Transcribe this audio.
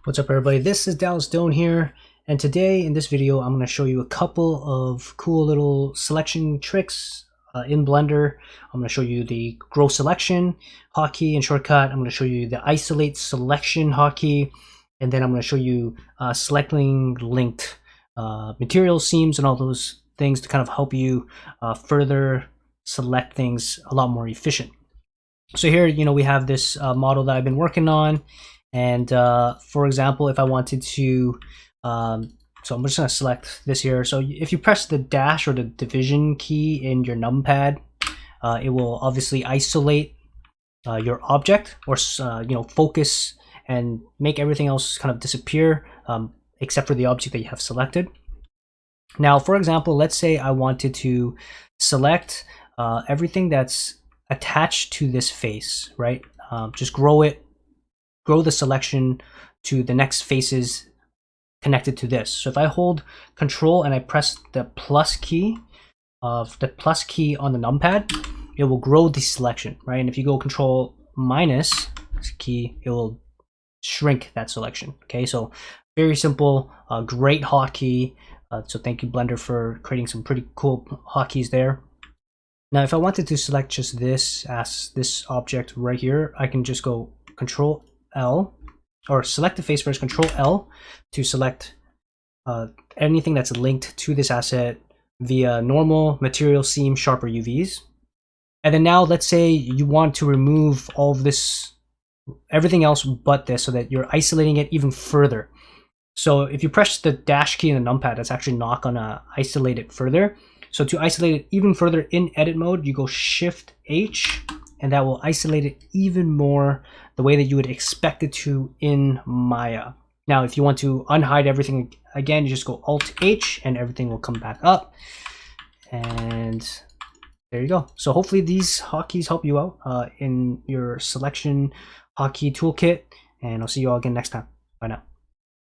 What's up, everybody? This is Dallas Stone here, and today in this video I'm going to show you a couple of cool little selection tricks in Blender. I'm going to show you the grow selection hotkey and shortcut. I'm going to show you the isolate selection hotkey, and then I'm going to show you selecting linked material seams and all those things to kind of help you further select things a lot more efficient. So here, we have this model that I've been working on. And for example, if I wanted to, so I'm just going to select this here. So if you press the dash or the division key in your numpad, it will obviously isolate your object, or focus and make everything else kind of disappear, except for the object that you have selected. Now, for example, let's say I wanted to select everything that's attached to this face, right? Just grow the selection to the next faces connected to this. So if I hold Control and I press the plus key on the numpad, it will grow the selection, right? And if you go Control minus key, it will shrink that selection. Okay, so very simple, great hotkey. So thank you, Blender, for creating some pretty cool hotkeys there. Now, if I wanted to select just this as this object right here, I can just go Control L, or select the face first, Control L to select anything that's linked to this asset via normal, material, seam, sharp, or UVs. And then now let's say you want to remove all of this, everything else but this, so that you're isolating it even further. So if you press the dash key in the numpad, that's actually not gonna isolate it further. So to isolate it even further in edit mode, you go Shift H, and that will isolate it even more the way that you would expect it to in Maya. Now, if you want to unhide everything again, you just go Alt H and everything will come back up. And there you go. So hopefully these hotkeys help you out in your selection hotkey toolkit, and I'll see you all again next time. Bye now.